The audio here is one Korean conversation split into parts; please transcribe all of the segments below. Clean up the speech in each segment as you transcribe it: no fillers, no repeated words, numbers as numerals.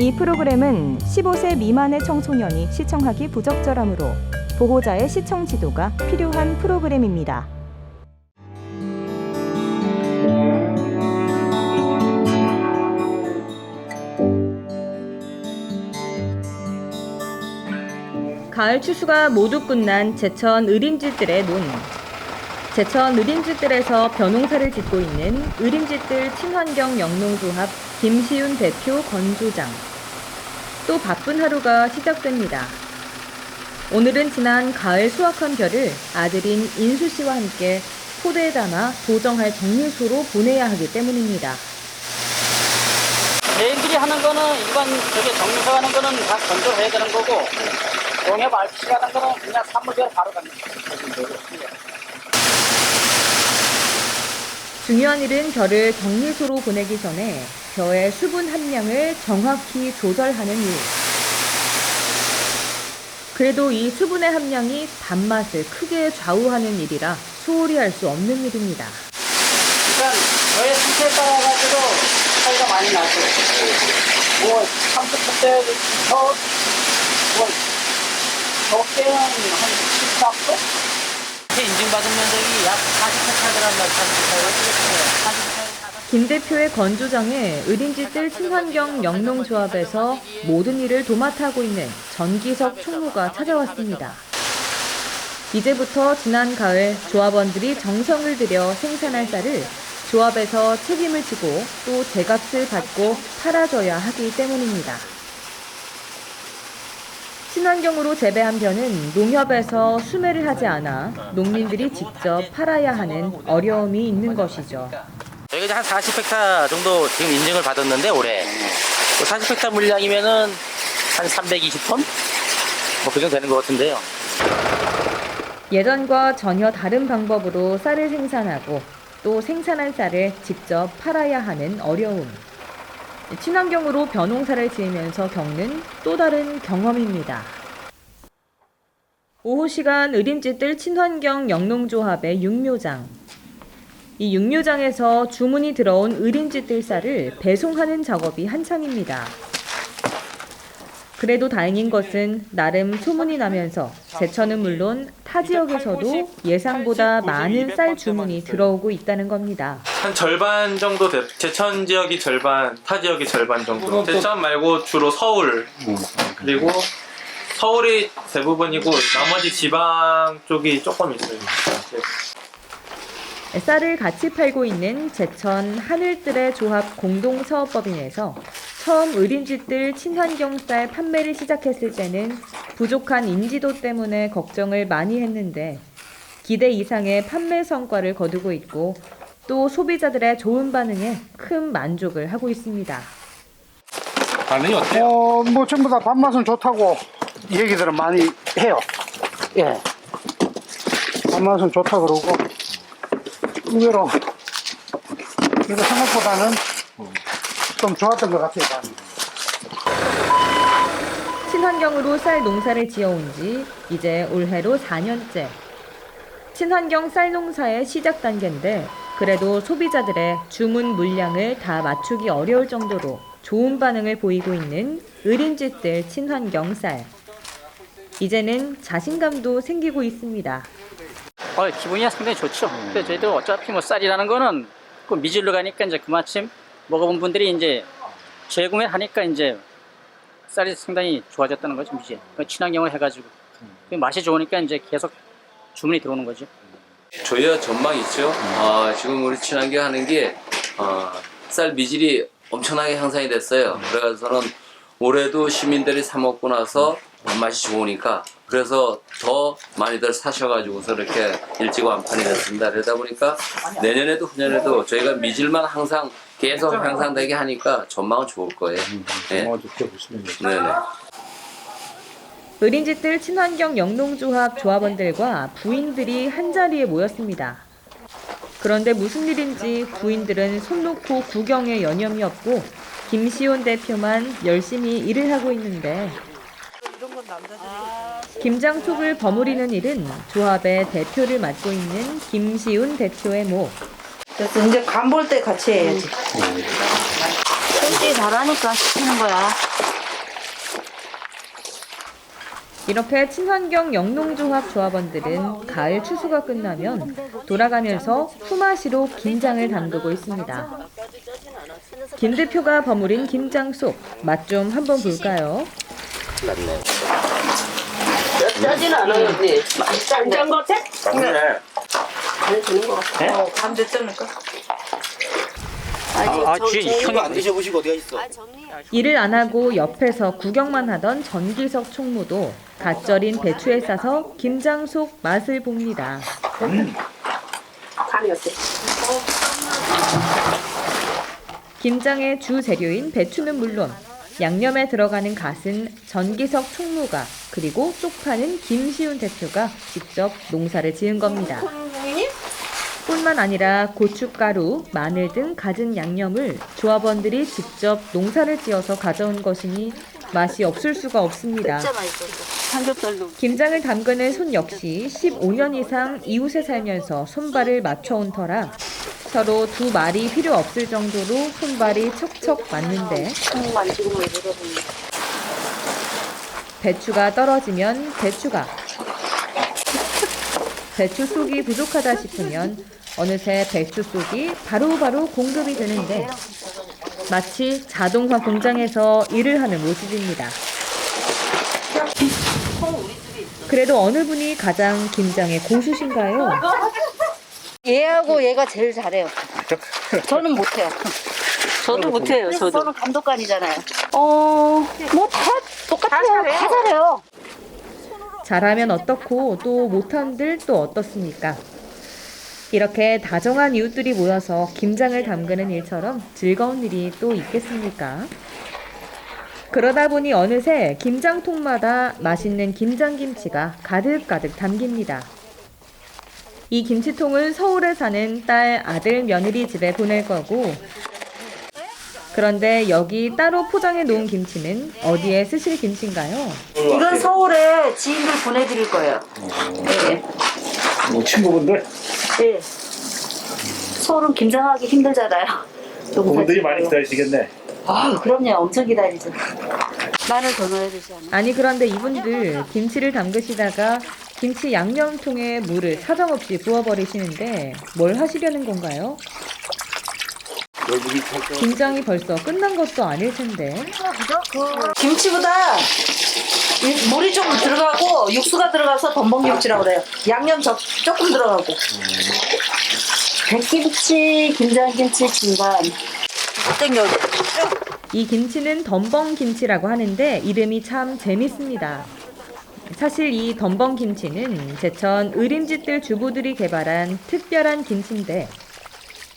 이 프로그램은 15세 미만의 청소년이 시청하기 부적절하므로 보호자의 시청 지도가 필요한 프로그램입니다. 가을 추수가 모두 끝난 제천 의림집들의 논. 제천 의림집들에서 벼농사를 짓고 있는 의림집들 친환경 영농조합 김시윤 대표 건조장. 또 바쁜 하루가 시작됩니다. 오늘은 지난 가을 수확한 벼를 아들인 인수 씨와 함께 포대에 담아 도정할 정밀소로 보내야 하기 때문입니다. 개인들이 하는 거는 일반 정밀소 하는 거는 다 건조해야 되는 거고, 농협 RPC 하는 거는 그냥 산물대로 바로 갑니다. 중요한 일은 벼를 정밀소로 보내기 전에 벼의 수분 함량을 정확히 조절하는 일. 그래도 이 수분의 함량이 단맛을 크게 좌우하는 일이라 소홀히 할 수 없는 일입니다. 그러니까 벼의 상태에 따라가지고 차이가 많이 나죠. 뭐 30%부터 적게는 한 14%? 인증받은 면적이 약 40헥타르란 말이에요. 김 대표의 건조장에 의림집들 친환경 영농조합에서 모든 일을 도맡아 하고 있는 전기석 총무가 찾아왔습니다. 이제부터 지난 가을 조합원들이 정성을 들여 생산할 쌀을 조합에서 책임을 지고 또 제값을 받고 팔아줘야 하기 때문입니다. 친환경으로 재배한 벼는 농협에서 수매를 하지 않아 농민들이 직접 팔아야 하는 어려움이 있는 것이죠. 저희가 한 40헥타 정도 지금 인증을 받았는데 올해 40헥타 물량이면은 한 320톤? 뭐 그 정도 되는 것 같은데요. 예전과 전혀 다른 방법으로 쌀을 생산하고 또 생산한 쌀을 직접 팔아야 하는 어려움. 친환경으로 벼농사를 지으면서 겪는 또 다른 경험입니다. 오후 시간 의림집들 친환경 영농조합의 육묘장. 이 육묘장에서 주문이 들어온 의림집들 쌀을 배송하는 작업이 한창입니다. 그래도 다행인 것은 나름 소문이 나면서 제천은 물론 타 지역에서도 예상보다 많은 쌀 주문이 들어오고 있다는 겁니다. 한 절반 정도 제천 지역이 절반, 타 지역이 절반 정도. 제천 말고 주로 서울, 그리고 서울이 대부분이고 나머지 지방 쪽이 조금 있어요. 쌀을 같이 팔고 있는 제천 하늘뜰의 조합 공동사업법인에서 처음 의림집들 친환경 쌀 판매를 시작했을 때는 부족한 인지도 때문에 걱정을 많이 했는데 기대 이상의 판매 성과를 거두고 있고 또 소비자들의 좋은 반응에 큰 만족을 하고 있습니다. 반응이 어때요? 뭐 전부 다 밥맛은 좋다고 얘기들은 많이 해요. 예. 밥맛은 좋다 그러고 의외로 이거 생각보다는 좀 좋았던 것 같아요. 친환경으로 쌀 농사를 지어온 지 이제 올해로 4년째. 친환경 쌀 농사의 시작 단계인데 그래도 소비자들의 주문 물량을 다 맞추기 어려울 정도로 좋은 반응을 보이고 있는 의림집들 친환경 쌀. 이제는 자신감도 생기고 있습니다. 기분이 상당히 좋죠. 근데 저희들 어차피 뭐 쌀이라는 거는 그 미질로 가니까 이제 그마침 먹어본 분들이 이제 재구매하니까 이제 쌀이 상당히 좋아졌다는 거죠. 이제 친환경을 해가지고 맛이 좋으니까 이제 계속 주문이 들어오는 거죠. 저희야 전망 있죠. 지금 우리 친환경 하는 게 쌀 미질이 엄청나게 향상이 됐어요. 그래서는 올해도 시민들이 사 먹고 나서 맛이 좋으니까 그래서 더 많이들 사셔가지고서 이렇게 일찍 완판이 됐습니다. 그러다 보니까 내년에도 후년에도 저희가 미질만 항상 계속 향상되게 하니까 전망은 좋을 거예요. 네. 네네. 의림집들 친환경 영농조합 조합원들과 부인들이 한자리에 모였습니다. 그런데 무슨 일인지 부인들은 손 놓고 구경에 여념이 없고 김시온 대표만 열심히 일을 하고 있는데 김장촉을 버무리는 일은 조합의 대표를 맡고 있는 김시운 대표의 목. 그래서 이제 간 볼 때 같이 해야지. 손질 잘하니까 시키는 거야. 이렇게 친환경 영농조합 조합원들은 가을 추수가 끝나면 돌아가면서 품앗이로 김장을 담그고 있습니다. 김 대표가 버무린 김장 속 맛 좀 한번 볼까요? 짜지는 않아요, 언니. 짠짠 것 같아? 맞네. 안 되는 것 같아. 감자 자를까? 형이 안 드셔보시고 어디가 있어? 일을 안 하고 옆에서 구경만 하던 전기석 총무도 갓 절인 배추에 싸서 김장 속 맛을 봅니다. 간이 어때? 김장의 주 재료인 배추는 물론 양념에 들어가는 갓은 전기석 총무가 그리고 쪽파는 김시훈 대표가 직접 농사를 지은 겁니다. 뿐만 아니라 고춧가루, 마늘 등 갖은 양념을 조합원들이 직접 농사를 지어서 가져온 것이니 맛이 없을 수가 없습니다. 삼겹살도. 김장을 담그는 손 역시 15년 이상 이웃에 살면서 손발을 맞춰온 터라 서로 두 말이 필요 없을 정도로 손발이 척척 맞는데 배추가 떨어지면 배추가 배추 쏙이 부족하다 싶으면 어느새 배추 쏙이 바로바로 공급이 되는데 마치 자동화 공장에서 일을 하는 모습입니다. 그래도 어느 분이 가장 김장의 고수신가요? 얘하고 얘가 제일 잘해요. 저는 못해요. 저도 못해요, 저도. 저는 감독관이잖아요. 뭐 다 똑같아요. 다 잘해요. 잘하면 어떻고 또 못한들 또 어떻습니까? 이렇게 다정한 이웃들이 모여서 김장을 담그는 일처럼 즐거운 일이 또 있겠습니까? 그러다 보니 어느새 김장통마다 맛있는 김장김치가 가득가득 담깁니다. 이 김치통을 서울에 사는 딸, 아들, 며느리 집에 보낼 거고 그런데 여기 따로 포장해 놓은 김치는 어디에 쓰실 김치인가요? 이건 서울에 지인들 보내드릴 거예요. 네. 뭐 친구분들? 네. 서울은 김장하기 힘들잖아요. 그분들이 많이 기다리시겠네. 아, 그럼요. 엄청 기다리죠. 마늘 더 넣어야 되지 않아? 아니 그런데 이분들 김치를 담그시다가 김치 양념통에 물을 사정없이 부어버리시는데 뭘 하시려는 건가요? 김장이 벌써 끝난 것도 아닐 텐데. 김치보다 물이 좀 들어가고 육수가 들어가서 덤벙김치라고 그래요. 양념 조금 들어가고. 백김치, 김장김치 중간. 땡겨. 이 김치는 덤벙김치라고 하는데 이름이 참 재밌습니다. 사실 이 덤벙김치는 제천 의림집들 주부들이 개발한 특별한 김치인데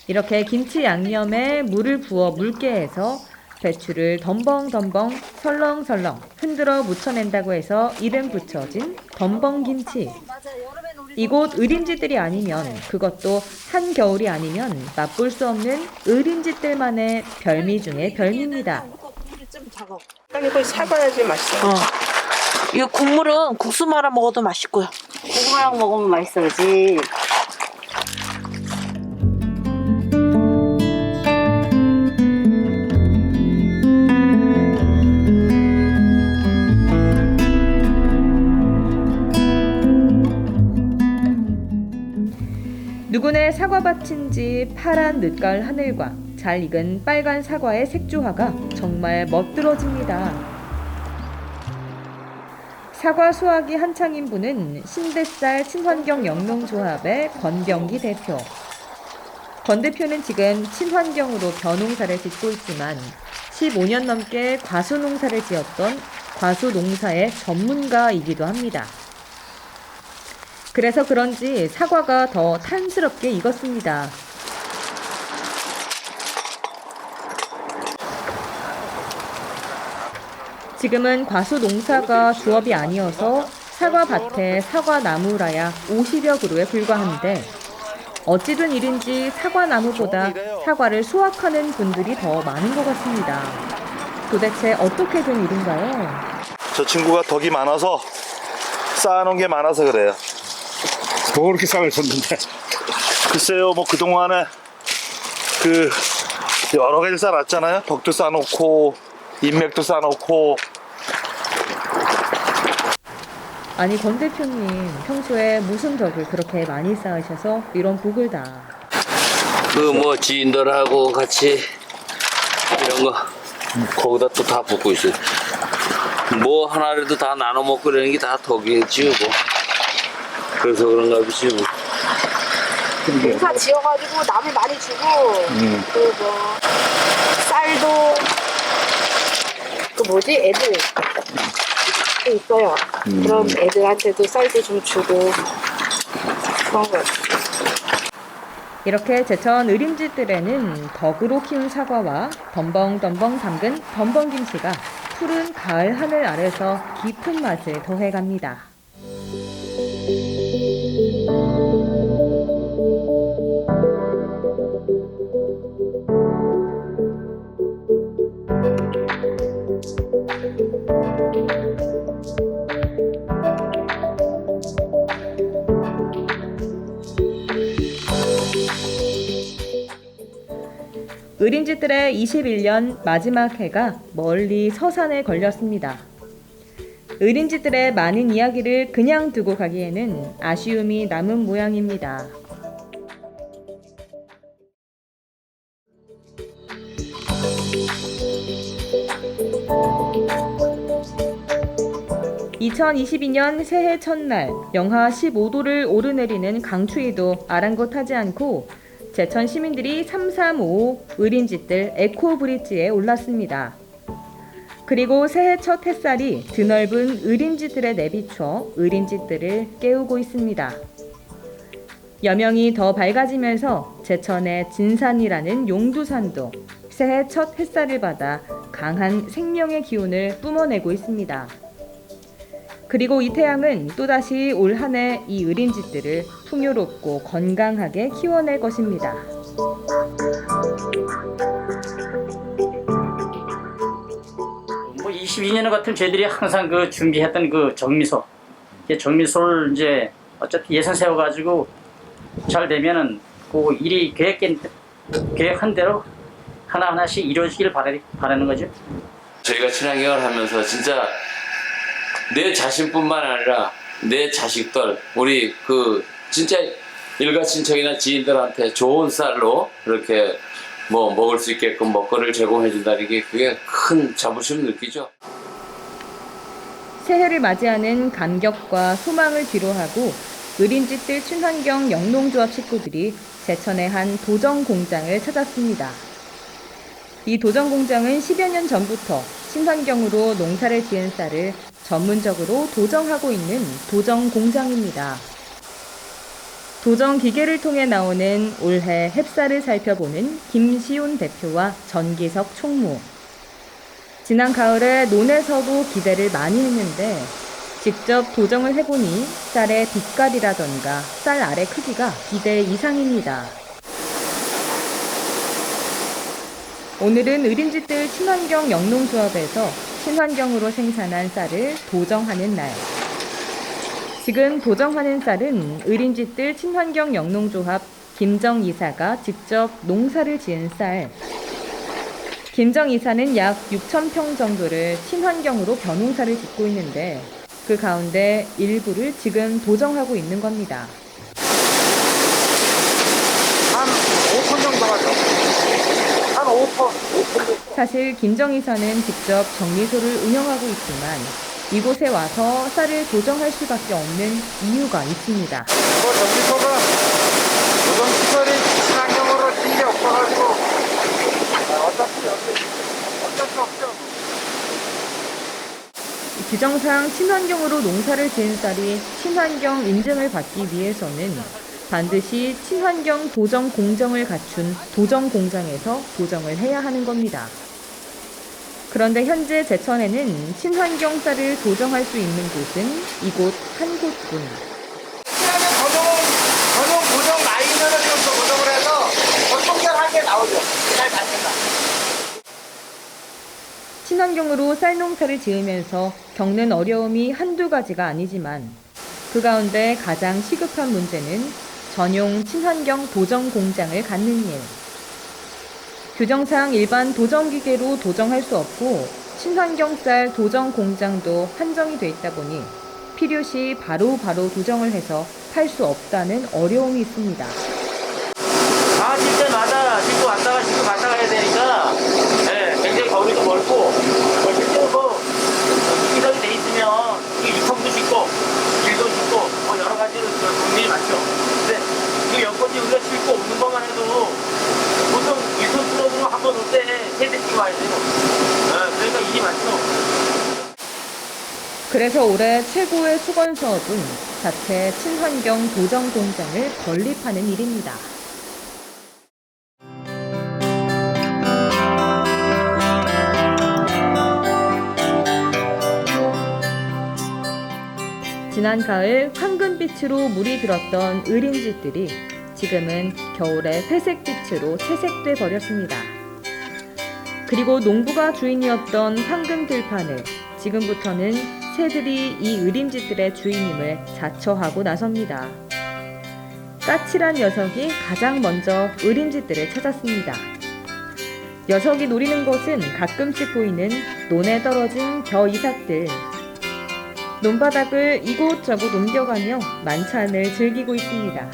이렇게 김치 양념에 물을 부어 묽게 해서 배추를 덤벙덤벙 설렁설렁 흔들어 무쳐낸다고 해서 이름 붙여진 덤벙김치. 이곳 의림집들이 아니면 그것도 한겨울이 아니면 맛볼 수 없는 의림집들만의 별미 중의 별미입니다. 아니 이걸 사봐야지 맛있어. 이 국물은 국수 말아 먹어도 맛있고요. 고구마랑 먹으면 맛있어지. 누구네 사과밭인지 파란 늦가을 하늘과 잘 익은 빨간 사과의 색조화가 정말 멋들어집니다. 사과 수확이 한창인 분은 신대쌀 친환경 영농조합의 권병기 대표. 권 대표는 지금 친환경으로 벼농사를 짓고 있지만 15년 넘게 과수농사를 지었던 과수농사의 전문가이기도 합니다. 그래서 그런지 사과가 더 탄스럽게 익었습니다. 지금은 과수 농사가 주업이 아니어서 사과밭에 사과나무라야 50여 그루에 불과한데 어찌된 일인지 사과나무보다 사과를 수확하는 분들이 더 많은 것 같습니다. 도대체 어떻게 된 일인가요? 저 친구가 덕이 많아서 쌓아놓은 게 많아서 그래요. 뭐 그렇게 쌀을 썼는데? 글쎄요, 뭐 그동안에 그 여러 가지 쌓아놨잖아요. 덕도 쌓아놓고 인맥도 쌓아놓고. 아니 권 대표님 평소에 무슨 덕을 그렇게 많이 쌓으셔서 이런 복을 다. 그 뭐 지인들하고 같이 이런 거 거기다 또 다 붓고 있어요. 뭐 하나라도 다 나눠 먹고 이러는 게 다 덕이지요 뭐. 그래서 그런가 보지 뭐. 농사 지어가지고 남을 많이 주고 그 뭐 쌀도 그 뭐지 애들 있어요. 그런 애들한테도 쌀도 좀 주고 그런 거. 이렇게 제천 의림집들에는 덕으로 키운 사과와 덤벙덤벙 담근 덤벙김치가 푸른 가을 하늘 아래서 깊은 맛을 더해갑니다. 의림집들의 21년 마지막 해가 멀리 서산에 걸렸습니다. 의림집들의 많은 이야기를 그냥 두고 가기에는 아쉬움이 남은 모양입니다. (2022년) 새해 첫날 영하 15도를 오르내리는 강추위도 아랑곳하지 않고 제천 시민들이 335 의림집들 에코브릿지에 올랐습니다. 그리고 새해 첫 햇살이 드넓은 의림집들에 내비쳐 의림집들을 깨우고 있습니다. 여명이 더 밝아지면서 제천의 진산이라는 용두산도 새해 첫 햇살을 받아 강한 생명의 기운을 뿜어내고 있습니다. 그리고 이 태양은 또다시 올 한 해 이 의림집들을 풍요롭고 건강하게 키워낼 것입니다. 뭐 22년 같은 저희들이 항상 그 준비했던 그 정미소, 정미소를 이제 어차피 예산 세워가지고 잘 되면은 그 일이 계획한 대로 하나하나씩 이루어지길 바라는 거죠. 저희가 친환경을 하면서 진짜 내 자신뿐만 아니라 내 자식들, 우리 그 진짜 일가친척이나 지인들한테 좋은 쌀로 이렇게 뭐 먹을 수 있게끔 먹거리를 제공해 준다는 게 그게 큰 자부심을 느끼죠. 새해를 맞이하는 감격과 소망을 뒤로하고 의림집들 친환경 영농조합 식구들이 제천의 한 도정 공장을 찾았습니다. 이 도정 공장은 10여 년 전부터 친환경으로 농사를 지은 쌀을 전문적으로 도정하고 있는 도정 공장입니다. 도정 기계를 통해 나오는 올해 햅쌀을 살펴보는 김시훈 대표와 전기석 총무. 지난 가을에 논에서도 기대를 많이 했는데 직접 도정을 해보니 쌀의 빛깔이라던가 쌀 알의 크기가 기대 이상입니다. 오늘은 의림집들 친환경 영농조합에서 친환경으로 생산한 쌀을 도정하는 날. 지금 도정하는 쌀은 의림집들 친환경 영농조합 김정 이사가 직접 농사를 지은 쌀. 김정 이사는 약 6,000평 정도를 친환경으로 벼농사를 짓고 있는데 그 가운데 일부를 지금 도정하고 있는 겁니다. 한 5톤 정도 가죠. 한 5톤. 사실 김정 이사는 직접 정미소를 운영하고 있지만 이곳에 와서 쌀을 도정할 수밖에 없는 이유가 있습니다. 정미소가 도정 시설이 친환경으로 진 게 없어가지고 어쩔 수 없죠. 규정상 친환경으로 농사를 지은 쌀이 친환경 인증을 받기 위해서는 반드시 친환경 도정 공정을 갖춘 도정 공장에서 도정을 해야 하는 겁니다. 그런데 현재 제천에는 친환경 쌀을 도정할 수 있는 곳은 이곳 한 곳뿐. 친환경 전용 도정 라인으로 지금 도정을 해서 청결하게 나오죠. 잘 받는다. 친환경으로 쌀 농사를 지으면서 겪는 어려움이 한두 가지가 아니지만 그 가운데 가장 시급한 문제는 전용 친환경 도정 공장을 갖는 일. 규정상 일반 도정 기계로 도정할 수 없고 친환경 쌀 도정 공장도 한정이 돼 있다 보니 필요시 바로바로 도정을 해서 팔 수 없다는 어려움이 있습니다. 다 질 때마다 싣고 왔다가 싣고 갔다가 해야 되니까 굉장히 거리도 멀고 실제로 뭐 이기석이 돼 있으면 유통도 싣고 길도 싣고 여러 가지로 고민이 많죠. 근데 그 여건이 우리가 싣고 오는 것만 해도 보통 1톤 트럭으로 한 번 올 때 3대씩 와야 돼요. 그러니까 일이 많죠. 그래서 올해 최고의 수건 사업은 자체 친환경 도정 공장을 건립하는 일입니다. 지난 가을 황금빛으로 물이 들었던 의림집들이 지금은 겨울에 회색빛으로 채색돼 버렸습니다. 그리고 농부가 주인이었던 황금 들판을 지금부터는 새들이 이 의림집들의 주인임을 자처하고 나섭니다. 까칠한 녀석이 가장 먼저 의림집들을 찾았습니다. 녀석이 노리는 것은 가끔씩 보이는 논에 떨어진 벼 이삭들. 논바닥을 이곳저곳 옮겨가며 만찬을 즐기고 있습니다.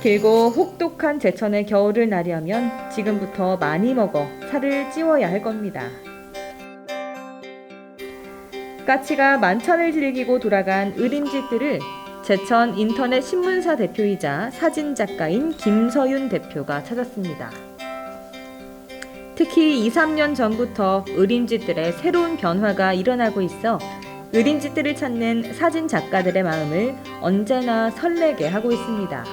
길고 혹독한 제천의 겨울을 나려면 지금부터 많이 먹어 살을 찌워야 할 겁니다. 까치가 만찬을 즐기고 돌아간 의림집들을 제천 인터넷 신문사 대표이자 사진작가인 김서윤 대표가 찾았습니다. 특히 2, 3년 전부터 의림집들의 새로운 변화가 일어나고 있어 의림집들을 찾는 사진작가들의 마음을 언제나 설레게 하고 있습니다.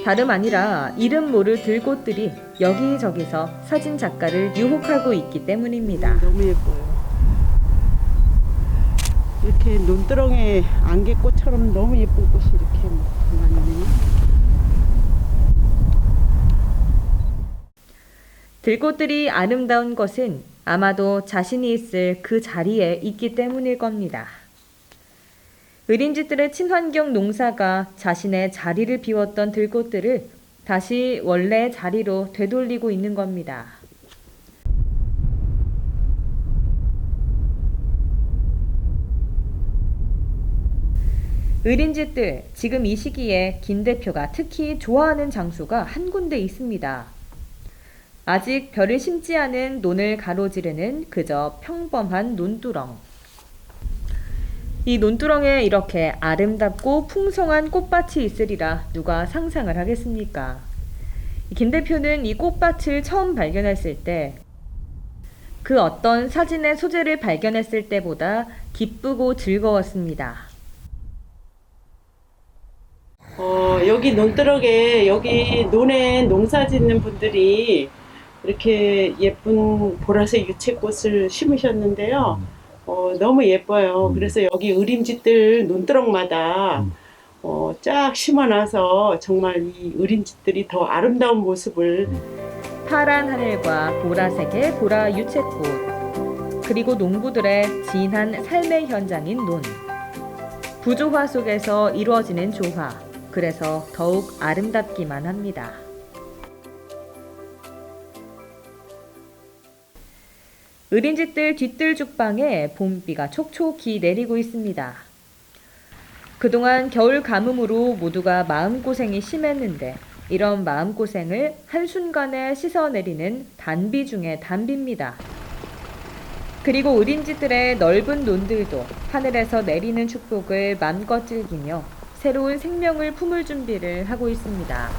다름 아니라 이름 모를 들꽃들이 여기저기서 사진작가를 유혹하고 있기 때문입니다. 너무 예뻐요. 이렇게 논두렁에 안개꽃처럼 너무 예쁜 꽃이 이렇게 많네요. 들꽃들이 아름다운 것은 아마도 자신이 있을 그 자리에 있기 때문일 겁니다. 의림집들의 친환경 농사가 자신의 자리를 비웠던 들꽃들을 다시 원래 자리로 되돌리고 있는 겁니다. 의림집들, 지금 이 시기에 김 대표가 특히 좋아하는 장소가 한 군데 있습니다. 아직 벼를 심지 않은 논을 가로지르는 그저 평범한 논두렁. 이 논두렁에 이렇게 아름답고 풍성한 꽃밭이 있으리라 누가 상상을 하겠습니까? 김 대표는 이 꽃밭을 처음 발견했을 때 그 어떤 사진의 소재를 발견했을 때보다 기쁘고 즐거웠습니다. 여기 논두렁에 여기 논에 농사 짓는 분들이 이렇게 예쁜 보라색 유채꽃을 심으셨는데요. 너무 예뻐요. 그래서 여기 의림집들 논두렁마다 쫙 심어놔서 정말 이 의림집들이 더 아름다운 모습을 파란 하늘과 보라색의 보라 유채꽃, 그리고 농부들의 진한 삶의 현장인 논. 부조화 속에서 이루어지는 조화, 그래서 더욱 아름답기만 합니다. 의림집들 뒤뜰 죽방에 봄비가 촉촉히 내리고 있습니다. 그동안 겨울 가뭄으로 모두가 마음고생이 심했는데 이런 마음고생을 한순간에 씻어내리는 단비 중의 단비입니다. 그리고 의림집들의 넓은 논들도 하늘에서 내리는 축복을 맘껏 즐기며 새로운 생명을 품을 준비를 하고 있습니다.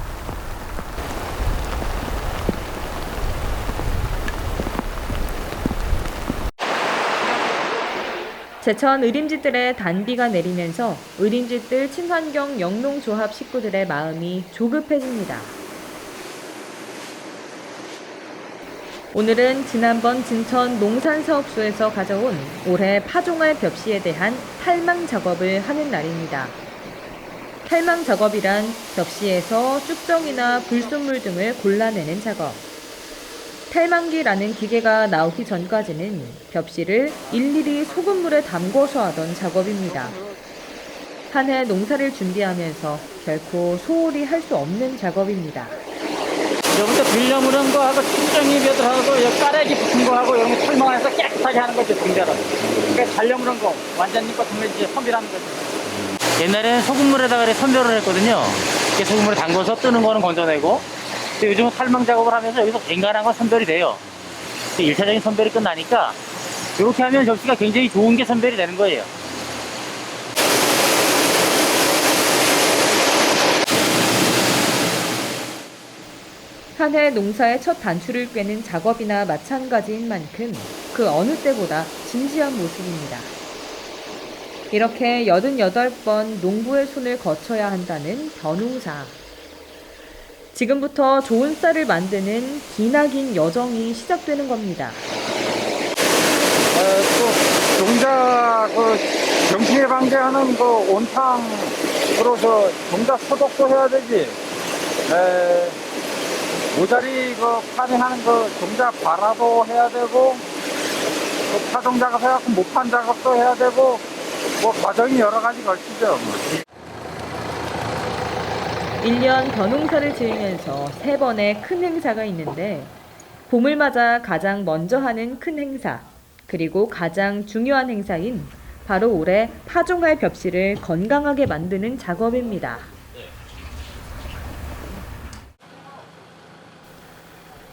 제천 의림집들의 단비가 내리면서 의림집들 친환경 영농조합 식구들의 마음이 조급해집니다. 오늘은 지난번 진천 농산사업소에서 가져온 올해 파종할 벽시에 대한 탈망 작업을 하는 날입니다. 탈망 작업이란 벽시에서 쑥정이나 불순물 등을 골라내는 작업. 탈망기라는 기계가 나오기 전까지는 벽시를 일일이 소금물에 담궈서 하던 작업입니다. 한 해 농사를 준비하면서 결코 소홀히 할 수 없는 작업입니다. 여기서 빌려무는 거하고 특정이 벼들하고 여기 까레기 붙은 거하고 여기 설명해서 깨끗하게 하는 거죠, 동자로. 그러니까 달려무는 거 완전히 같은 거 이제 선별하는 거죠. 옛날에는 소금물에다가 선별을 했거든요. 이렇게 소금물에 담궈서 뜨는 거는 건져내고, 근데 요즘은 탈망 작업을 하면서 여기서 갱간한 건 선별이 돼요. 1차적인 선별이 끝나니까 이렇게 하면 접시가 굉장히 좋은 게 선별이 되는 거예요. 한 해 농사의 첫 단추를 꿰는 작업이나 마찬가지인 만큼 그 어느 때보다 진지한 모습입니다. 이렇게 88번 농부의 손을 거쳐야 한다는 벼농사. 지금부터 좋은 쌀을 만드는 기나긴 여정이 시작되는 겁니다. 또 농자 병충 예방제하는 온탕으로 농자 소독도 해야 되지. 모자리 파밍하는 농자 발화도 해야 되고, 파종 작업해갖고 모판 작업도 해야 되고, 과정이 여러 가지 걸치죠. 1년 벼농사를 지으면서 3번의 큰 행사가 있는데 봄을 맞아 가장 먼저 하는 큰 행사, 그리고 가장 중요한 행사인 바로 올해 파종할 벽실을 건강하게 만드는 작업입니다.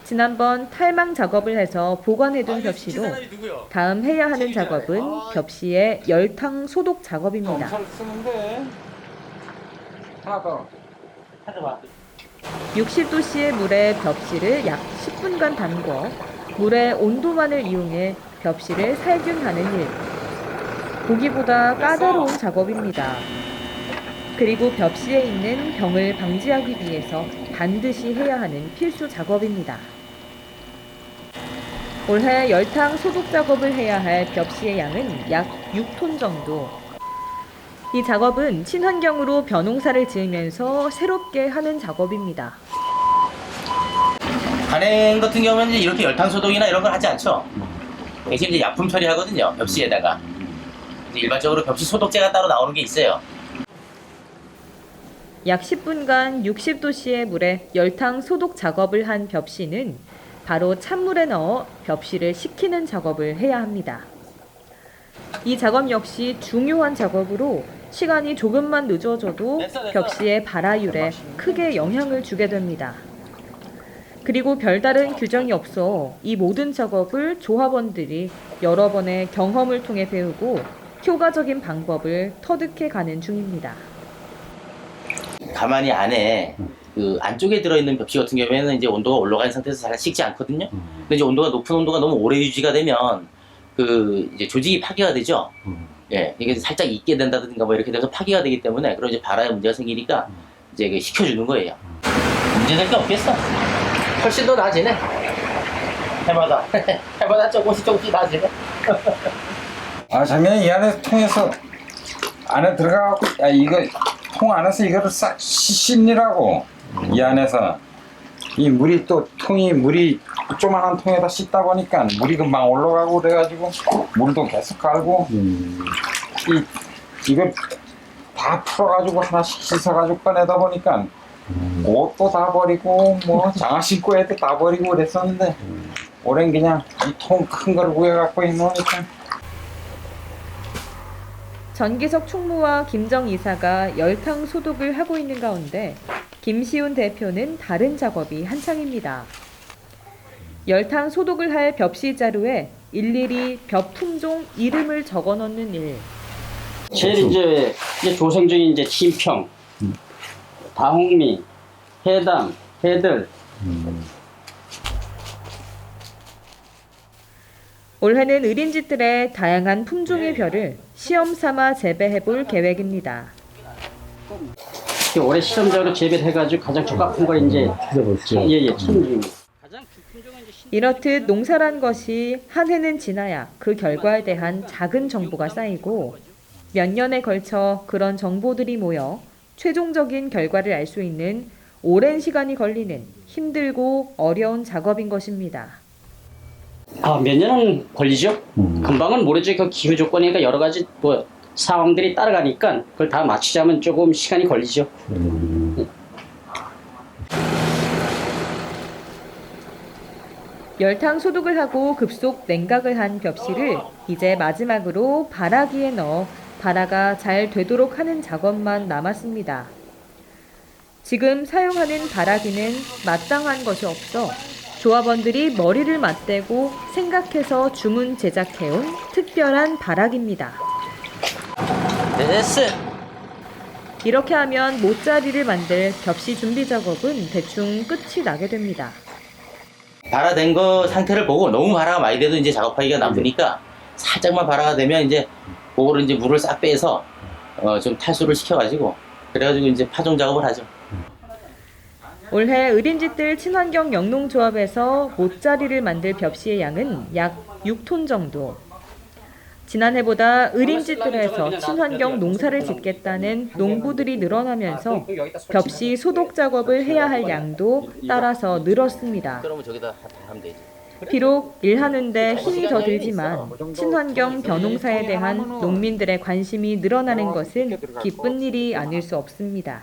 지난번 탈망 작업을 해서 보관해둔 벽시로 다음 해야 하는 작업은 벽시의 열탕 소독 작업입니다. 60도씨의 물에 벽시를 약 10분간 담궈 물의 온도만을 이용해 벽시를 살균하는 일. 보기보다 까다로운 작업입니다. 그리고 벽시에 있는 병을 방지하기 위해서 반드시 해야 하는 필수 작업입니다. 올해 열탕 소독 작업을 해야 할 벽시의 양은 약 6톤 정도. 이 작업은 친환경으로 벼농사를 지으면서 새롭게 하는 작업입니다. 간행 같은 경우는 이제 이렇게 열탕 소독이나 이런 걸 하지 않죠. 대신 이제 약품 처리하거든요, 벽시에다가. 이제 일반적으로 벽시 소독제가 따로 나오는 게 있어요. 약 10분간 60도씨의 물에 열탕 소독 작업을 한 벽시는 바로 찬물에 넣어 벽시를 식히는 작업을 해야 합니다. 이 작업 역시 중요한 작업으로 시간이 조금만 늦어져도 벽시의 발화율에 크게 영향을 주게 됩니다. 그리고 별다른 규정이 없어 이 모든 작업을 조합원들이 여러 번의 경험을 통해 배우고 효과적인 방법을 터득해 가는 중입니다. 가만히 안에 그 안쪽에 들어있는 벽시 같은 경우에는 이제 온도가 올라간 상태에서 잘 식지 않거든요. 근데 이제 온도가 높은 온도가 너무 오래 유지가 되면 그 이제 조직이 파괴가 되죠. 예, 이게 살짝 익게 된다든가 뭐 이렇게 돼서 파괴가 되기 때문에 그런 이제 발화에 문제가 생기니까 이제 그 식혀주는 거예요. 문제될 게 없겠어. 훨씬 더 나아지네. 해마다 조금씩 나아지네. 작년에 이 안에 통해서 안에 들어가고 이거 통 안에서 이거를 싹 씻느라고 이 안에서 이 물이 또 물이 조그만한 통에다 씻다 보니까 물이 금방 올라가고 그래가지고 물도 계속 갈고 이걸 다 풀어가지고 하나씩 씻어가지고 꺼내다 보니까 옷도 다 버리고 뭐 장화 신고 애도 다 버리고 그랬었는데 올해는 그냥 이 통 큰 걸 구해갖고 해놓으니까. 전기석 총무와 김정 이사가 열탕 소독을 하고 있는 가운데 김시훈 대표는 다른 작업이 한창입니다. 열탕 소독을 할 벽시 자루에 일일이 벽 품종 이름을 적어 넣는 일. 제일 이제 조성 중인 이제 진평, 다홍미, 해담, 해들. 올해는 의림지들의 다양한 품종의 벼를 시험 삼아 재배해볼 계획입니다. 올해 실험적으로 재배해가지고 가장 적합한 걸 이제 예예 추진 중입니다. 이렇듯 농사란 것이 한 해는 지나야 그 결과에 대한 작은 정보가 쌓이고 몇 년에 걸쳐 그런 정보들이 모여 최종적인 결과를 알 수 있는 오랜 시간이 걸리는 힘들고 어려운 작업인 것입니다. 몇 년은 걸리죠. 금방은 모르죠. 그 기후 조건이니까 여러 가지 뭐 상황들이 따라가니까 그걸 다 맞추자면 조금 시간이 걸리죠. 열탕 소독을 하고 급속 냉각을 한 벽실을 이제 마지막으로 발화기에 넣어 발화가 잘 되도록 하는 작업만 남았습니다. 지금 사용하는 발화기는 마땅한 것이 없어 조합원들이 머리를 맞대고 생각해서 주문 제작해온 특별한 발화기입니다. 됐어. 이렇게 하면 모짜리를 만들 벽시 준비 작업은 대충 끝이 나게 됩니다. 발화된 거 상태를 보고 너무 발화가 많이 돼도 이제 작업하기가 나쁘니까 살짝만 발화가 되면 이제 그거를 이제 물을 싹 빼서 좀 탈수를 시켜가지고 그래가지고 이제 파종 작업을 하죠. 올해 의림집들 친환경 영농조합에서 모짜리를 만들 벽시의 양은 약 6톤 정도. 지난해보다 의림집들에서 친환경 농사를 짓겠다는 농부들이 늘어나면서 벽시 소독 작업을 해야 할 양도 따라서 늘었습니다. 그러면 저기다 하면 되지. 비록 일하는데 힘이 더 들지만 친환경 벼농사에 대한 농민들의 관심이 늘어나는 것은 기쁜 일이 아닐 수 없습니다.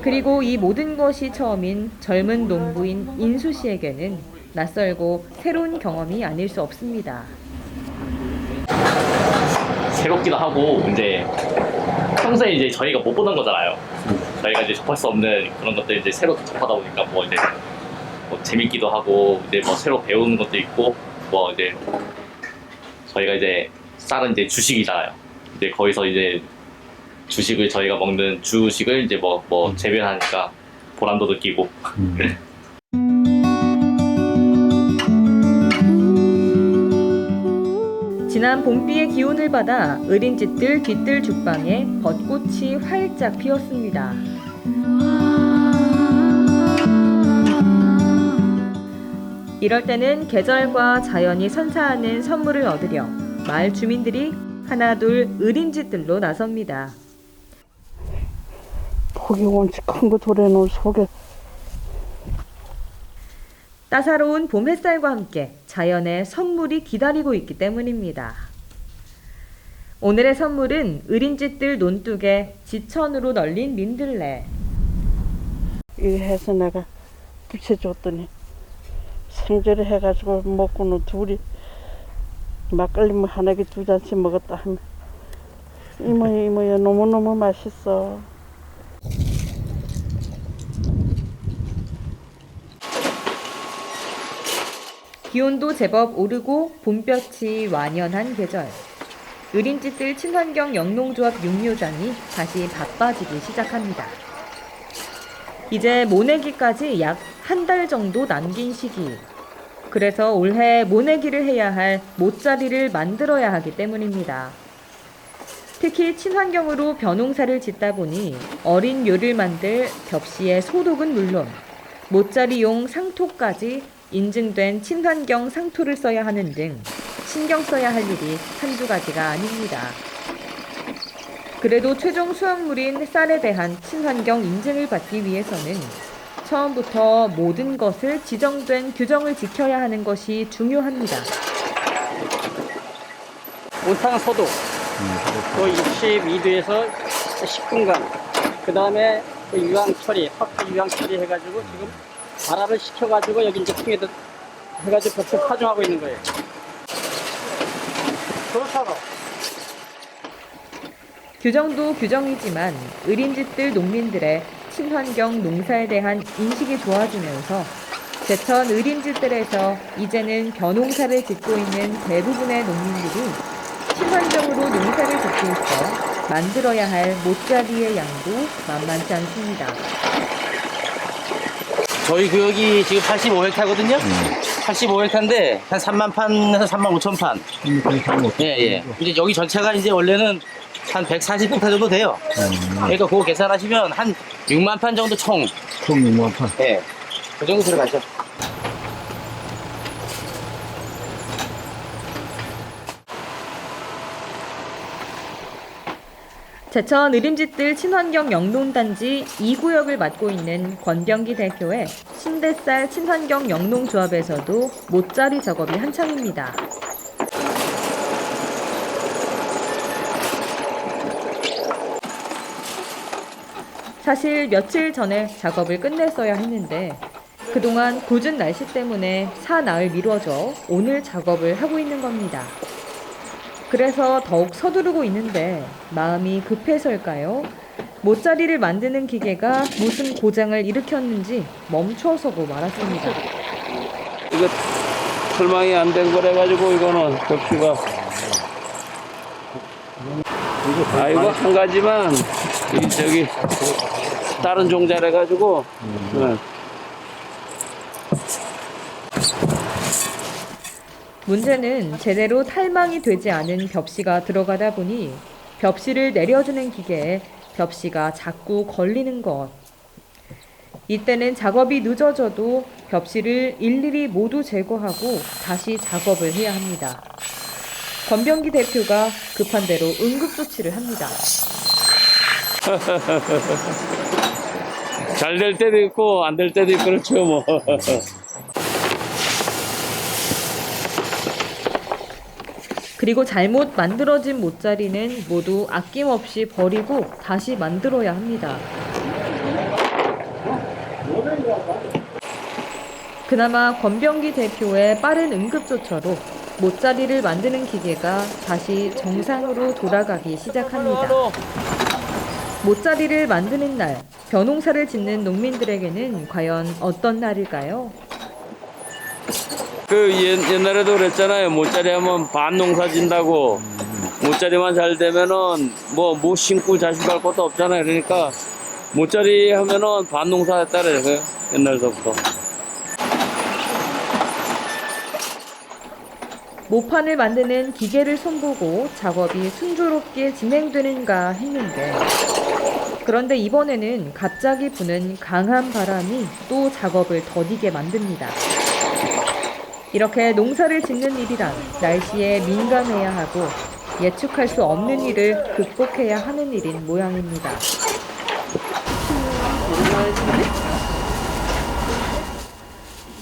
그리고 이 모든 것이 처음인 젊은 농부인 인수 씨에게는 낯설고 새로운 경험이 아닐 수 없습니다. 새롭기도 하고 이제 평소에 이제 저희가 못 보던 거잖아요. 저희가 이제 접할 수 없는 그런 것들 이제 새로 접하다 보니까 뭐 이제 뭐 재밌기도 하고 이제 뭐 새로 배우는 것도 있고 뭐 이제 저희가 이제 쌀은 이제 주식이잖아요. 이제 거기서 이제 주식을 저희가 먹는 주식을 이제 뭐 재배하니까 보람도 느끼고. 지난 봄비의 기운을 받아 의림집들 뒤뜰 죽방에 벚꽃이 활짝 피었습니다. 이럴 때는 계절과 자연이 선사하는 선물을 얻으려 마을 주민들이 하나둘 의림집들로 나섭니다. 포기원치 큰 거 도래놓은 속에 따사로운 봄 햇살과 함께 자연의 선물이 기다리고 있기 때문입니다. 오늘의 선물은 의림집들 논둑에 지천으로 널린 민들레. 이거 해서 내가 붙여줬더니 생절에 해가지고 먹고는 둘이 막걸리 뭐 하나에 2잔씩 먹었다 하면 이모야 너무너무 맛있어. 기온도 제법 오르고 봄볕이 완연한 계절. 의림집들 친환경 영농조합 육묘장이 다시 바빠지기 시작합니다. 이제 모내기까지 약 한 달 정도 남긴 시기. 그래서 올해 모내기를 해야 할 모짜리를 만들어야 하기 때문입니다. 특히 친환경으로 벼농사를 짓다 보니 어린 묘를 만들 벽시의 소독은 물론 모짜리용 상토까지 인증된 친환경 상토를 써야 하는 등 신경 써야 할 일이 한두 가지가 아닙니다. 그래도 최종 수확물인 쌀에 대한 친환경 인증을 받기 위해서는 처음부터 모든 것을 지정된 규정을 지켜야 하는 것이 중요합니다. 온탕 소독, 또 62도에서 10분간, 그 다음에 유황 처리, 화학 유황 처리 해가지고 지금 발화를 시켜가지고 여기 이제 통에다 해가지고 벽을 파종하고 있는 거예요. 그렇잖아. 규정도 규정이지만 의림집들 농민들의 친환경 농사에 대한 인식이 좋아지면서 제천 의림집들에서 이제는 벼농사를 짓고 있는 대부분의 농민들이 친환경으로 농사를 짓고 있어 만들어야 할 모짜리의 양도 만만치 않습니다. 저희 구역이 지금 85헥타거든요. 85헥타인데 한 3만 판에서 3만 5천 판. 예. 이제 여기 전체가 이제 원래는 한 140헥타 정도 돼요. 그러니까 그거 계산하시면 한 6만 판 정도 총 6만 판. 예. 그 정도 들어가죠. 제천 의림집들 친환경 영농단지 2구역을 맡고 있는 권병기 대표의 신대쌀 친환경 영농조합에서도 모짜리 작업이 한창입니다. 사실 며칠 전에 작업을 끝냈어야 했는데 그동안 궂은 날씨 때문에 사나흘 미뤄져 오늘 작업을 하고 있는 겁니다. 그래서 더욱 서두르고 있는데 마음이 급해서일까요? 모짜리를 만드는 기계가 무슨 고장을 일으켰는지 멈춰서고 말았습니다. 이거 설명이 안 된 거래 가지고 이거는 접시가 이거 한 가지만 이 저기 다른 종자래 가지고 문제는 제대로 탈망이 되지 않은 벽시가 들어가다 보니 벽시를 내려주는 기계에 벽시가 자꾸 걸리는 것. 이때는 작업이 늦어져도 벽시를 일일이 모두 제거하고 다시 작업을 해야 합니다. 권병기 대표가 급한 대로 응급조치를 합니다. 잘 될 때도 있고 안 될 때도 있고 그렇죠 뭐. 그리고 잘못 만들어진 모짜리는 모두 아낌없이 버리고 다시 만들어야 합니다. 그나마 권병기 대표의 빠른 응급조처로 모짜리를 만드는 기계가 다시 정상으로 돌아가기 시작합니다. 모짜리를 만드는 날, 벼농사를 짓는 농민들에게는 과연 어떤 날일까요? 그 옛날에도 그랬잖아요. 모짜리 하면 반 농사 진다고. 모짜리만 잘 되면은 뭐 못 심고 자식할 것도 없잖아요. 그러니까 모짜리 하면은 반 농사 했다 그래요. 옛날서부터. 모판을 만드는 기계를 손보고 작업이 순조롭게 진행되는가 했는데 그런데 이번에는 갑자기 부는 강한 바람이 또 작업을 더디게 만듭니다. 이렇게 농사를 짓는 일이란 날씨에 민감해야 하고 예측할 수 없는 일을 극복해야 하는 일인 모양입니다.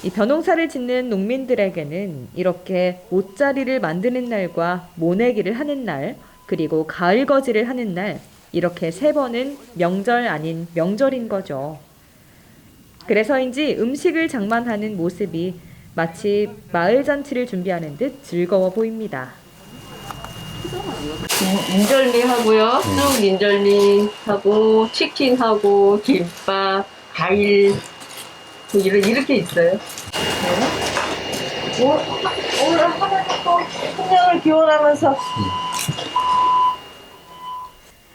이 벼농사를 짓는 농민들에게는 이렇게 모짜리를 만드는 날과 모내기를 하는 날, 그리고 가을거지를 하는 날, 이렇게 3번은 명절 아닌 명절인 거죠. 그래서인지 음식을 장만하는 모습이 마치 마을잔치를 준비하는 듯 즐거워 보입니다. 인절미 하고요. 쑥 인절미 하고 치킨 하고 김밥, 과일 이렇게 있어요. 오늘 하나님 또 풍년을 기원하면서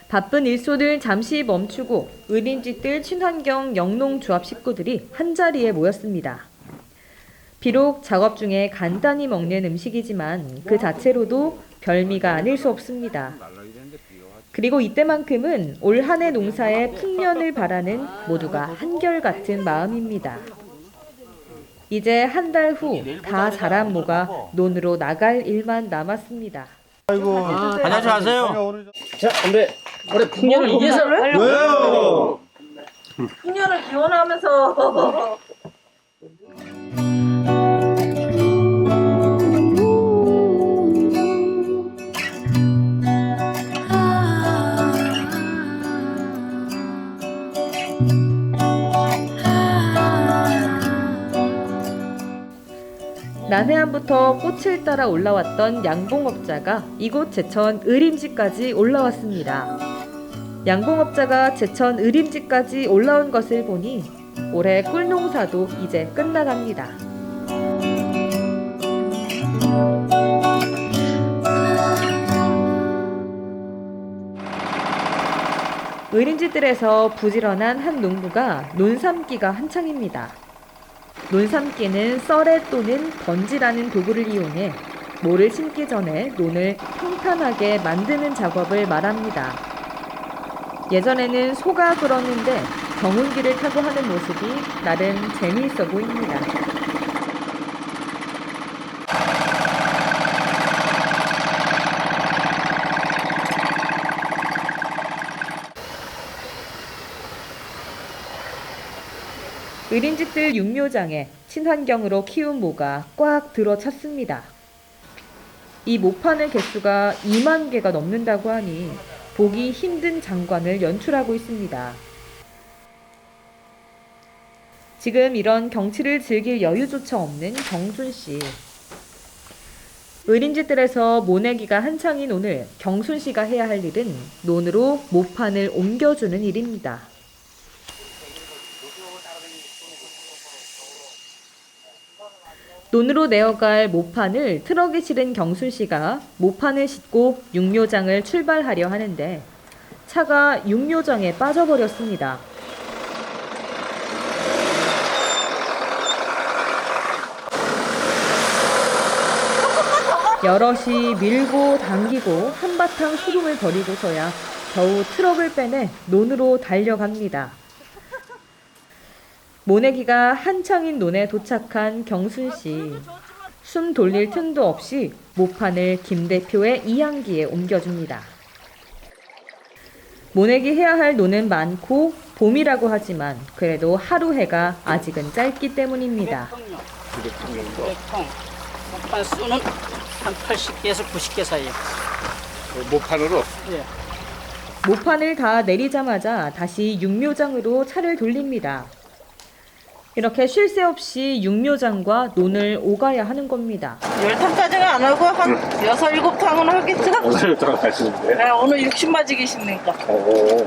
바쁜 일소를 잠시 멈추고 의림집들 친환경 영농조합 식구들이 한자리에 모였습니다. 비록 작업 중에 간단히 먹는 음식이지만 그 자체로도 별미가 아닐 수 없습니다. 그리고 이때만큼은 올 한 해 농사의 풍년을 바라는 모두가 한결같은 마음입니다. 이제 한 달 후 다 자란 모가 논으로 나갈 일만 남았습니다. 안녕하세요. 자, 근데 올해 풍년을 이겨서 왜요? 풍년을 기원하면서 남해안부터 꽃을 따라 올라왔던 양봉업자가 이곳 제천 의림지까지 올라왔습니다. 양봉업자가 제천 의림지까지 올라온 것을 보니 올해 꿀농사도 이제 끝나갑니다. 의림지들에서 부지런한 한 농부가 논삼기가 한창입니다. 논삼기는 썰에 또는 번지라는 도구를 이용해 모를 심기 전에 논을 평탄하게 만드는 작업을 말합니다. 예전에는 소가 그렀는데 경운기를 타고 하는 모습이 나름 재미있어 보입니다. 의림집들 육묘장에 친환경으로 키운 모가 꽉 들어찼습니다. 이 모판의 개수가 2만 개가 넘는다고 하니 보기 힘든 장관을 연출하고 있습니다. 지금 이런 경치를 즐길 여유조차 없는 경순 씨. 의림집들에서 모내기가 한창인 오늘 경순 씨가 해야 할 일은 논으로 모판을 옮겨주는 일입니다. 논으로 내어갈 모판을 트럭에 실은 경순 씨가 모판을 싣고 육묘장을 출발하려 하는데 차가 육묘장에 빠져버렸습니다. 여럿이 밀고 당기고 한바탕 수lum을 벌이고서야 겨우 트럭을 빼내 논으로 달려갑니다. 모내기가 한창인 논에 도착한 경순 씨. 숨 돌릴 틈도 없이 모판을 김 대표의 이양기에 옮겨줍니다. 모내기 해야 할 논은 많고 봄이라고 하지만 그래도 하루 해가 아직은 짧기 때문입니다. 모판 수는 한 80개에서 90개 사이에. 모판으로? 예. 모판을 다 내리자마자 다시 육묘장으로 차를 돌립니다. 이렇게 쉴 새 없이 육묘장과 논을 오가야 하는 겁니다. 10탕까지는 안 하고 한 6, 7탕은 하겠죠? 오늘 또 가시는데? 네, 오늘 60마지 계십니까? 오.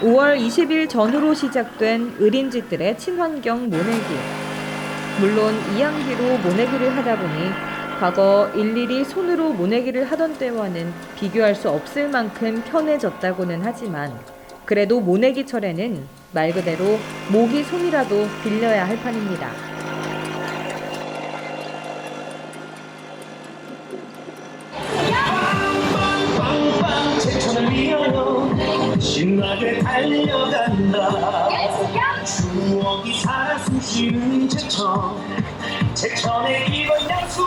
(5월 20일) 전후로 시작된 의림집들의 친환경 모내기. 물론 이양기로 모내기를 하다 보니 과거 일일이 손으로 모내기를 하던 때와는 비교할 수 없을 만큼 편해졌다고는 하지만 그래도 모내기철에는 말 그대로 모기 손이라도 빌려야 할 판입니다. 제천을 위하여 신나게 달려간다. 추억이 살아 숨쉬는 제천의 이번 양수.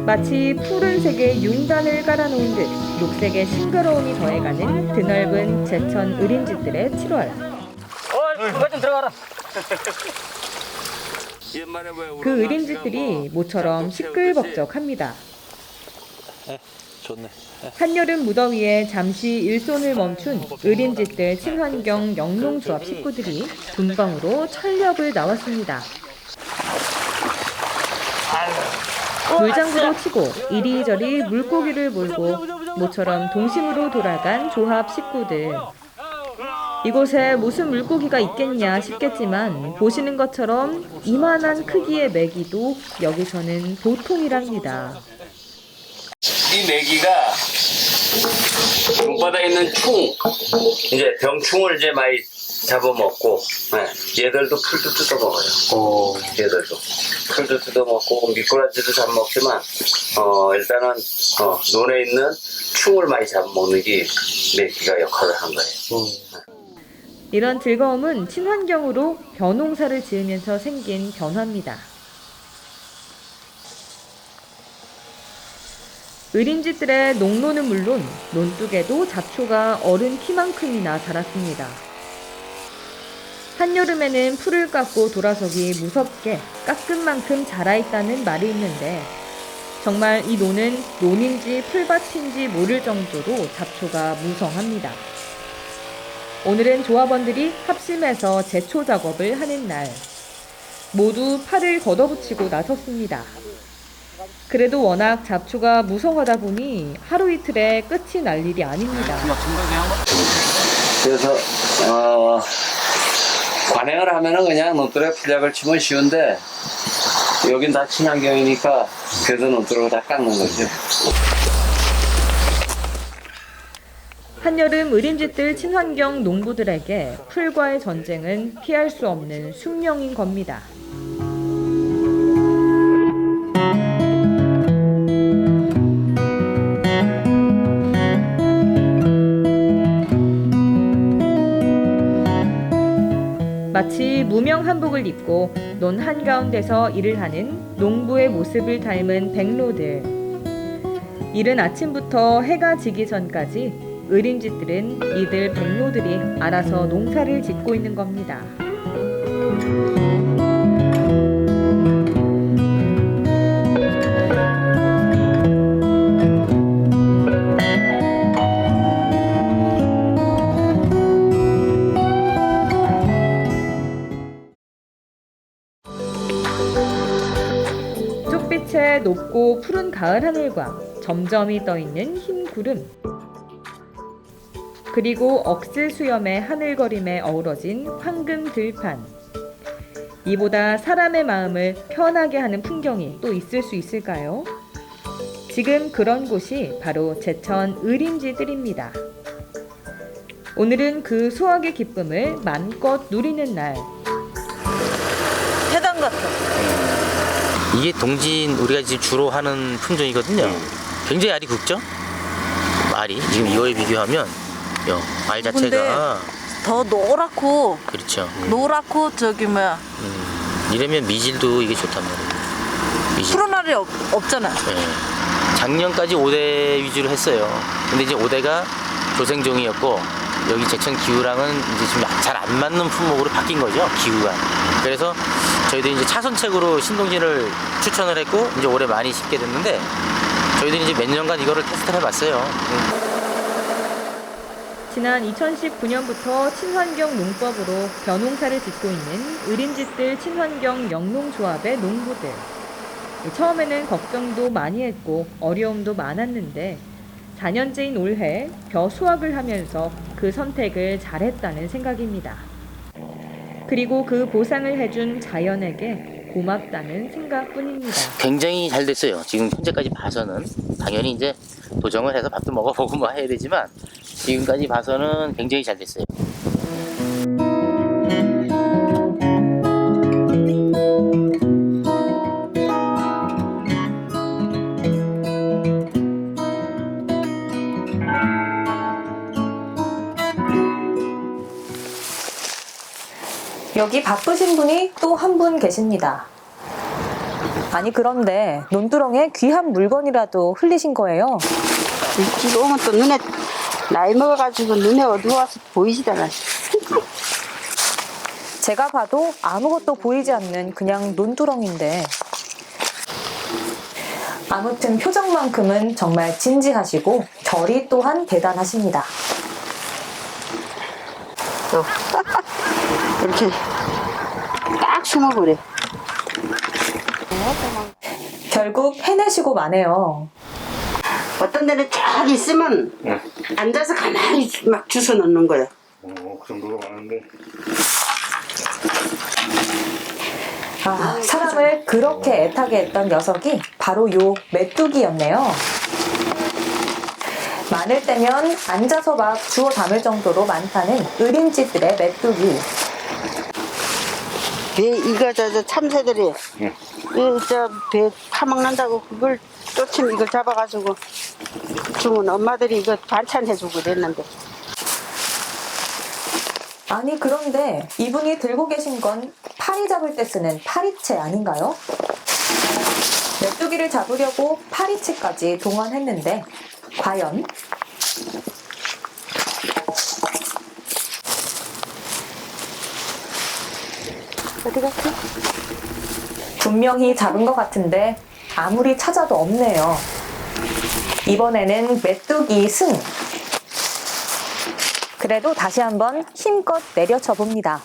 마치 푸른색의 윤단을 깔아놓은 듯 녹색의 싱그러움이 더해가는 드넓은 제천 의림집들의 7월. 그거 좀 들어가라. 그 의림집들이 모처럼 시끌벅적합니다. 좋네. 한여름 무더위에 잠시 일손을 멈춘 의림집들 친환경 영농조합 식구들이 분방으로 철렵을 나왔습니다. 물장구도 치고 이리저리 물고기를 몰고 모처럼 동심으로 돌아간 조합 식구들. 이곳에 무슨 물고기가 있겠냐 싶겠지만 보시는 것처럼 이만한 크기의 메기도 여기서는 보통이랍니다. 이 메기가 물바다에 있는 충, 이제 병충을 이제 많이 잡아먹고, 네, 얘들도 풀도 뜯어먹어요. 얘들도 풀도 뜯어먹고 미꾸라지도 잡아먹지만 일단은 논에 있는 충을 많이 잡아먹는 게 메기가 역할을 한 거예요. 이런 즐거움은 친환경으로 벼농사를 지으면서 생긴 변화입니다. 의림집들의 농로는 물론 논둑에도 잡초가 어른 키만큼이나 자랐습니다. 한여름에는 풀을 깎고 돌아서기 무섭게 깎은 만큼 자라있다는 말이 있는데 정말 이 논은 논인지 풀밭인지 모를 정도로 잡초가 무성합니다. 오늘은 조합원들이 합심해서 제초 작업을 하는 날. 모두 팔을 걷어붙이고 나섰습니다. 그래도 워낙 잡초가 무성하다 보니 하루 이틀에 끝이 날 일이 아닙니다. 그래서 관행을 하면은 그냥 논두렁에 풀약을 치면 쉬운데 여긴 다 친환경이니까 그래서 논두렁을 다 깎는 거죠. 한여름 의림집들 친환경 농부들에게 풀과의 전쟁은 피할 수 없는 숙명인 겁니다. 마치 무명 한복을 입고 논 한가운데서 일을 하는 농부의 모습을 닮은 백로들. 이른 아침부터 해가 지기 전까지 의림집들은 이들 백로들이 알아서 농사를 짓고 있는 겁니다. 쪽빛의 높고 푸른 가을 하늘과 점점이 떠있는 흰 구름, 그리고 억새 수염의 하늘거림에 어우러진 황금 들판. 이보다 사람의 마음을 편하게 하는 풍경이 또 있을 수 있을까요? 지금 그런 곳이 바로 제천 의림지들입니다. 오늘은 그 수확의 기쁨을 마음껏 누리는 날. 해당 같아. 이게 동진 우리가 지금 주로 하는 품종이거든요. 굉장히 알이 굵죠? 알이 지금 이거에 비교하면 알 자체가 더 노랗고 그렇죠. 노랗고 저기 뭐야 이러면 미질도 이게 좋단 말이에요. 미질. 푸른 알이 없잖아. 네. 작년까지 5대 위주로 했어요. 근데 이제 5대가 조생종이었고 여기 제천 기후랑은 이제 좀 잘 안 맞는 품목으로 바뀐 거죠. 기후가. 그래서 저희들이 이제 차선책으로 신동진을 추천을 했고 이제 올해 많이 심게 됐는데 저희들이 이제 몇 년간 이거를 테스트를 해봤어요. 지난 2019년부터 친환경 농법으로 벼농사를 짓고 있는 의림집들 친환경 영농조합의 농부들. 처음에는 걱정도 많이 했고 어려움도 많았는데 4년째인 올해 벼 수확을 하면서 그 선택을 잘했다는 생각입니다. 그리고 그 보상을 해준 자연에게 고맙다는 생각뿐입니다. 굉장히 잘 됐어요. 지금 현재까지 봐서는 당연히 이제 도정을 해서 밥도 먹어보고 뭐 해야 되지만 지금까지 봐서는 굉장히 잘 됐어요. 여기 바쁘신 분이 또 한 분 계십니다. 아니 그런데 논두렁에 귀한 물건이라도 흘리신 거예요? 지금은 또 눈에 나이 먹어가지고 눈에 어두워서 보이시잖아. 제가 봐도 아무것도 보이지 않는 그냥 논두렁인데 아무튼 표정만큼은 정말 진지하시고 결이 또한 대단하십니다. 이렇게 딱 숨어버려. 결국 해내시고 마네요. 어떤 데는 쫙 있으면 앉아서 가만히 막 주워 넣는 거야. 그 정도로 많은데. 아, 사람을 그렇게 애타게 했던 녀석이 바로 요 메뚜기였네요. 많을 때면 앉아서 막 주워 담을 정도로 많다는 의림집들의 메뚜기. 이거 저 참새들이 배 파먹는다고 그걸 쫓으면 이걸 잡아가지고 주면 엄마들이 이거 반찬해주고 그랬는데. 아니 그런데 이분이 들고 계신 건 파리 잡을 때 쓰는 파리채 아닌가요? 메뚜기를 잡으려고 파리채까지 동원했는데 과연? 어디 갔어? 분명히 잡은 것 같은데 아무리 찾아도 없네요. 이번에는 메뚜기 승. 그래도 다시 한번 힘껏 내려쳐 봅니다.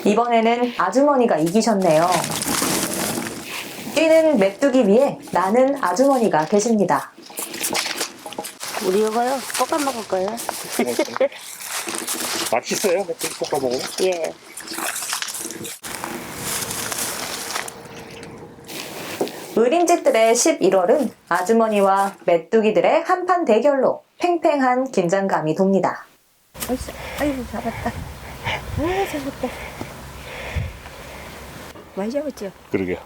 이번에는 아주머니가 이기셨네요. 뛰는 메뚜기 위에 나는 아주머니가 계십니다. 우리 이거요? 볶아 먹을 거예요? 맛있어요? 볶아 먹으면? 예. 의림집들의 11월은 아주머니와 메뚜기들의 한판 대결로 팽팽한 긴장감이 돕니다. 아이고 잡았다. 잡았다. 많이 잡았죠? 그러게요.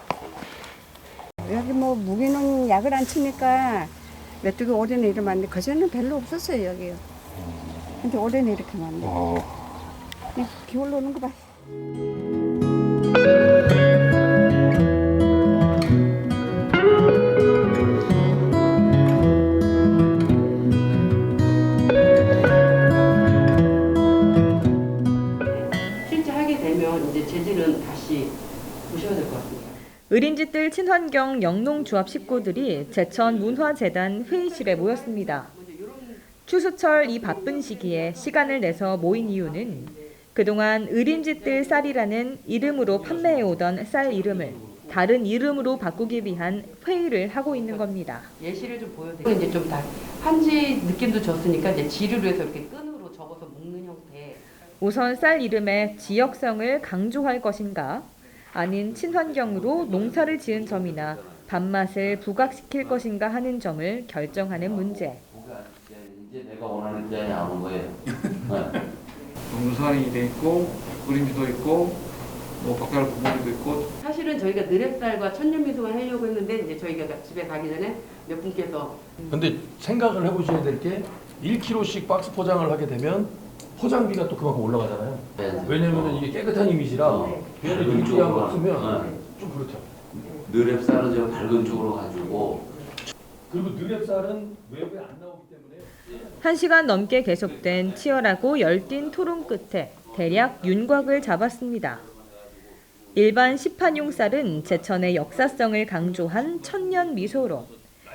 여기 뭐 무기는 약을 안 치니까 메뚜기 올해는 이렇게 많네. 그전에는 별로 없었어요 여기요. 근데 올해는 이렇게 많네. 기울러 오는 거 봐. 실제 하게 되면 이제 재질은 다시 보셔야 될 것 같습니다. 의림집들 친환경 영농조합 식구들이 제천 문화재단 회의실에 모였습니다. 추수철 이 바쁜 시기에 시간을 내서 모인 이유는 그동안 의림집들 쌀이라는 이름으로 판매해오던 쌀 이름을 다른 이름으로 바꾸기 위한 회의를 하고 있는 겁니다. 예시를 좀 보여드릴게요. 이제 좀 다 한지 느낌도 줬으니까 이제 지류로 해서 이렇게 끈으로 접어서 묶는 형태. 우선 쌀 이름의 지역성을 강조할 것인가, 아닌 친환경으로 농사를 지은 점이나 밥맛을 부각시킬 것인가 하는 점을 결정하는 문제. 이제 내가 원하는 디자인이 나오는 거예요. 농산이 돼 있고 그림지도 있고 뭐 바깥 부분도 있고. 사실은 저희가 느랩쌀과 천년미소만 하려고 했는데 이제 저희가 집에 가기 전에 몇 분께서 근데 생각을 해보셔야 될 게 1kg씩 박스 포장을 하게 되면 포장비가 또 그만큼 올라가잖아요. 왜냐면 이게 깨끗한 이미지라 얘를 일주일에 한 번 쓰면 좀 그렇죠. 느랩쌀은 좀 밝은 쪽으로 가지고 그리고 느랩쌀은 외부에 안 나오기 때문에 1시간 넘게 계속된 치열하고 열띤 토론 끝에 대략 윤곽을 잡았습니다. 일반 시판용 쌀은 제천의 역사성을 강조한 천년 미소로,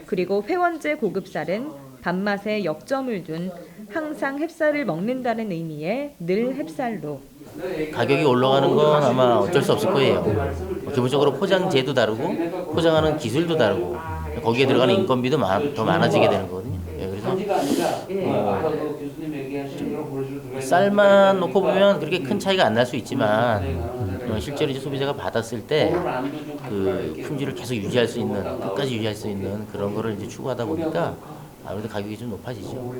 그리고 회원제 고급쌀은 밥맛에 역점을 둔 항상 햅쌀을 먹는다는 의미의 늘 햅쌀로. 가격이 올라가는 건 아마 어쩔 수 없을 거예요. 기본적으로 포장재도 다르고 포장하는 기술도 다르고 거기에 들어가는 인건비도 더 많아지게 되는 거거든요. 그래서 쌀만 놓고 보면 그렇게 큰 차이가 안 날 수 있지만 실제로 이제 소비자가 받았을 때 그 품질을 계속 유지할 수 있는, 끝까지 유지할 수 있는 그런 거를 이제 추구하다 보니까 아무래도 가격이 좀 높아지죠.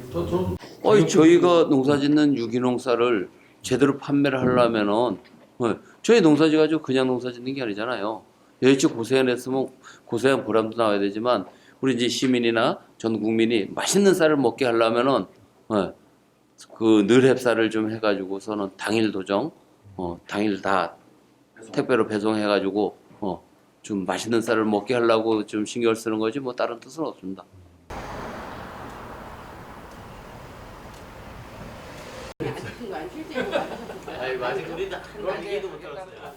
저희가 농사짓는 유기농 쌀을 제대로 판매를 하려면은 저희 농사지 가지고 그냥 농사짓는 게 아니잖아요. 여기치 고생했으면 고생한 보람도 나와야 되지만 우리 이제 시민이나 전 국민이 맛있는 쌀을 먹게 하려면은 그 느랩쌀을 좀 해가지고서는 당일 도정, 당일 다 택배로 배송해가지고 좀 맛있는 쌀을 먹게 하려고 좀 신경을 쓰는 거지 뭐 다른 뜻은 없습니다.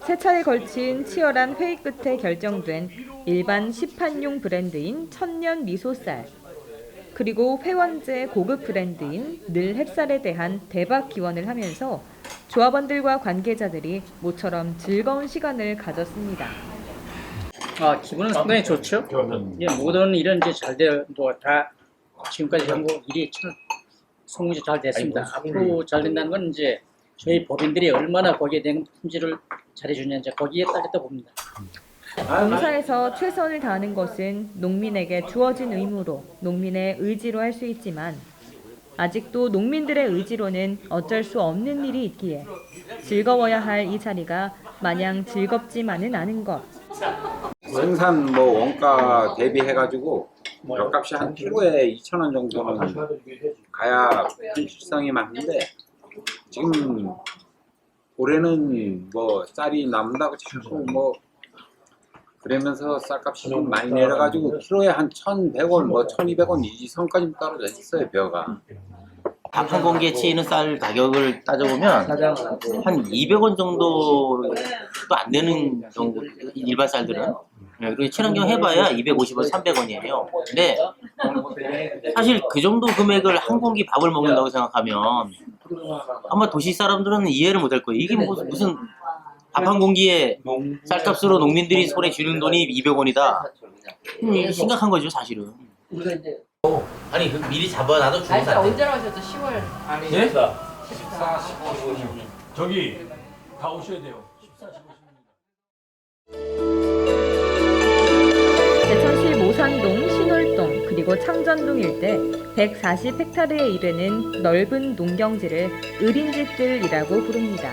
세 차례 걸친 치열한 회의 끝에 결정된 일반 시판용 브랜드인 천년 미소쌀, 그리고 회원제 고급 브랜드인 늘 햅쌀에 대한 대박 기원을 하면서 조합원들과 관계자들이 모처럼 즐거운 시간을 가졌습니다. 기분은 상당히 좋죠. 모든 일은 이제 잘 다 지금까지 전부 일이 참 성공이 잘 됐습니다. 앞으로 잘 된다는 건 이제 저희 법인들이 얼마나 거기에 대한 품질을 잘해주냐, 이제 거기에 따르다 봅니다. 농사에서 최선을 다하는 것은 농민에게 주어진 의무로, 농민의 의지로 할 수 있지만 아직도 농민들의 의지로는 어쩔 수 없는 일이 있기에 즐거워야 할 이 자리가 마냥 즐겁지만은 않은 것. 생산 뭐 원가 대비해가지고 벼값이 한 키로에 2,000원 정도는 가야 현실성이 맞는데 지금 올해는 뭐 쌀이 남는다고 자꾸 뭐 그러면서 쌀값이 좀 많이 내려가지고 키로에 한 1,100원, 뭐 1,200원 이 선까지 떨어져 있어요, 벼가. 밥 한 공기에 치이는 쌀 가격을 따져보면 한 200원 정도도 안 되는 정도, 일반 쌀들은. 그리고 친환경 해봐야 250원, 300원이에요. 근데 사실 그 정도 금액을 한 공기 밥을 먹는다고 생각하면 아마 도시 사람들은 이해를 못할 거예요. 이게 무슨 밥 한 공기에 쌀값으로 농민들이 손에 쥐는 돈이 200원이다. 심각한 거죠, 사실은. 아니, 미리 잡아놔도 주는 쌀. 언제로 하셨죠? 10월. 예? 14, 15, 16. 저기 다 오셔야 돼요. 14, 15. 제천시 모산동, 신월동, 그리고 창전동 일대 140헥타르에 이르는 넓은 농경지를 의림집들이라고 부릅니다.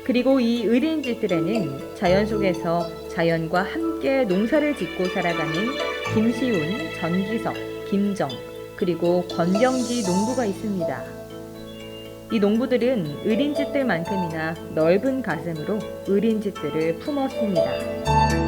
그리고 이 의림집들에는 자연 속에서 자연과 함께 농사를 짓고 살아가는 김시훈, 전기석, 김정, 그리고 권병지 농부가 있습니다. 이 농부들은 의린짓들만큼이나 넓은 가슴으로 의린짓들을 품었습니다.